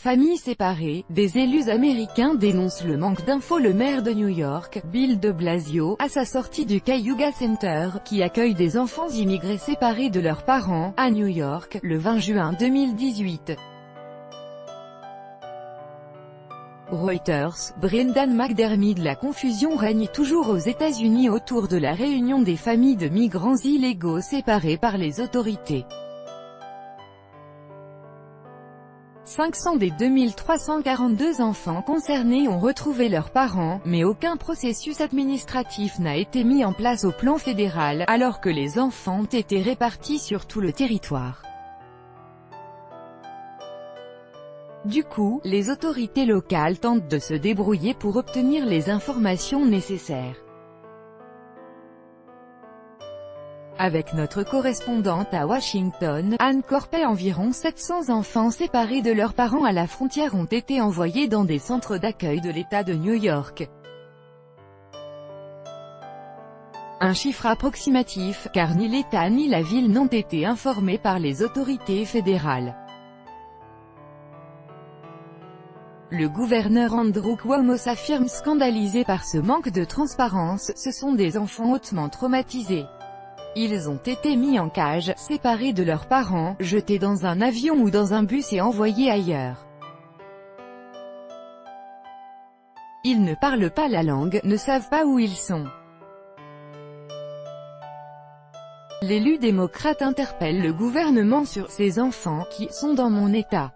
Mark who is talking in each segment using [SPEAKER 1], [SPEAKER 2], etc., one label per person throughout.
[SPEAKER 1] Familles séparées, des élus américains dénoncent le manque d'infos. Le maire de New York, Bill de Blasio, à sa sortie du Cayuga Center, qui accueille des enfants immigrés séparés de leurs parents, à New York, le 20 juin 2018. Reuters, Brendan McDermid. La confusion règne toujours aux États-Unis autour de la réunion des familles de migrants illégaux séparés par les autorités. 500 des 2342 enfants concernés ont retrouvé leurs parents, mais aucun processus administratif n'a été mis en place au plan fédéral, alors que les enfants ont été répartis sur tout le territoire. Du coup, les autorités locales tentent de se débrouiller pour obtenir les informations nécessaires. Avec notre correspondante à Washington, Anne Corpet, environ 700 enfants séparés de leurs parents à la frontière ont été envoyés dans des centres d'accueil de l'État de New York. Un chiffre approximatif, car ni l'État ni la ville n'ont été informés par les autorités fédérales. Le gouverneur Andrew Cuomo s'affirme scandalisé par ce manque de transparence. Ce sont des enfants hautement traumatisés. Ils ont été mis en cage, séparés de leurs parents, jetés dans un avion ou dans un bus et envoyés ailleurs. Ils ne parlent pas la langue, ne savent pas où ils sont. L'élu démocrate interpelle le gouvernement sur « ces enfants qui sont dans mon État.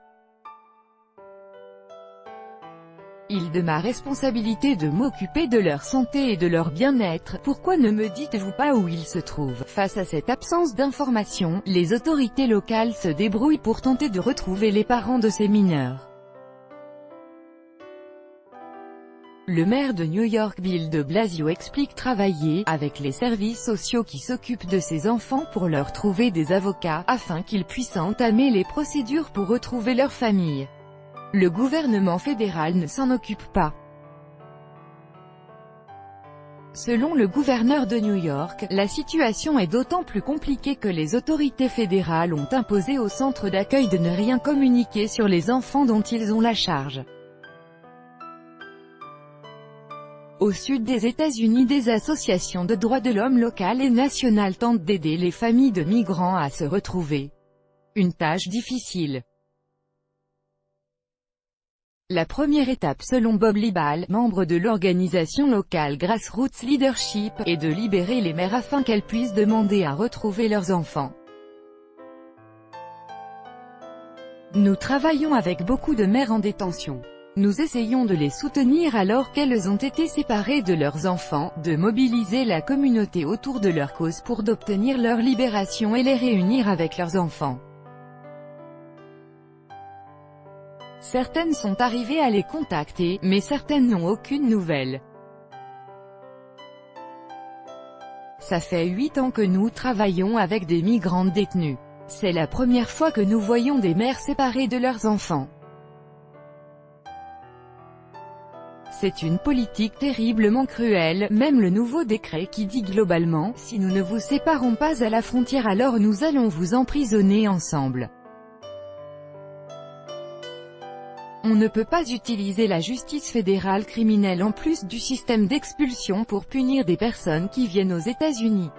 [SPEAKER 1] Il est de ma responsabilité de m'occuper de leur santé et de leur bien-être, pourquoi ne me dites-vous pas où ils se trouvent ?» Face à cette absence d'information, les autorités locales se débrouillent pour tenter de retrouver les parents de ces mineurs. Le maire de New York, Bill de Blasio, explique travailler avec les services sociaux qui s'occupent de ces enfants pour leur trouver des avocats, afin qu'ils puissent entamer les procédures pour retrouver leur famille. Le gouvernement fédéral ne s'en occupe pas. Selon le gouverneur de New York, la situation est d'autant plus compliquée que les autorités fédérales ont imposé aux centres d'accueil de ne rien communiquer sur les enfants dont ils ont la charge. Au sud des États-Unis, des associations de droits de l'homme locales et nationales tentent d'aider les familles de migrants à se retrouver. Une tâche difficile. La première étape selon Bob Libal, membre de l'organisation locale Grassroots Leadership, est de libérer les mères afin qu'elles puissent demander à retrouver leurs enfants. Nous travaillons avec beaucoup de mères en détention. Nous essayons de les soutenir alors qu'elles ont été séparées de leurs enfants, de mobiliser la communauté autour de leur cause pour d'obtenir leur libération et les réunir avec leurs enfants. Certaines sont arrivées à les contacter, mais certaines n'ont aucune nouvelle. Ça fait 8 ans que nous travaillons avec des migrantes détenues. C'est la première fois que nous voyons des mères séparées de leurs enfants. C'est une politique terriblement cruelle, même le nouveau décret qui dit globalement, si nous ne vous séparons pas à la frontière alors nous allons vous emprisonner ensemble. On ne peut pas utiliser la justice fédérale criminelle en plus du système d'expulsion pour punir des personnes qui viennent aux États-Unis.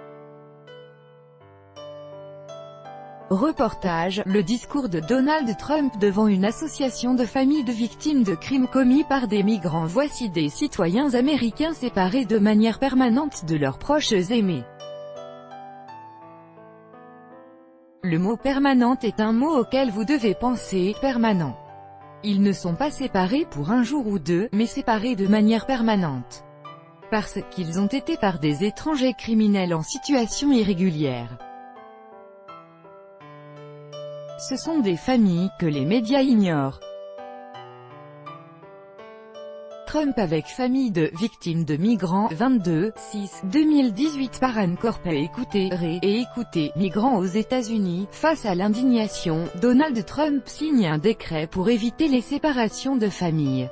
[SPEAKER 1] Reportage, le discours de Donald Trump devant une association de familles de victimes de crimes commis par des migrants. Voici des citoyens américains séparés de manière permanente de leurs proches aimés. Le mot « permanente » est un mot auquel vous devez penser, permanent. Ils ne sont pas séparés pour un jour ou deux, mais séparés de manière permanente. Parce qu'ils ont été par des étrangers criminels en situation irrégulière. Ce sont des familles que les médias ignorent. Trump avec famille de victimes de migrants, 22/6/2018 par Anne Corpet. Écoutez, écoutez, migrants aux États-Unis. Face à l'indignation, Donald Trump signe un décret pour éviter les séparations de familles.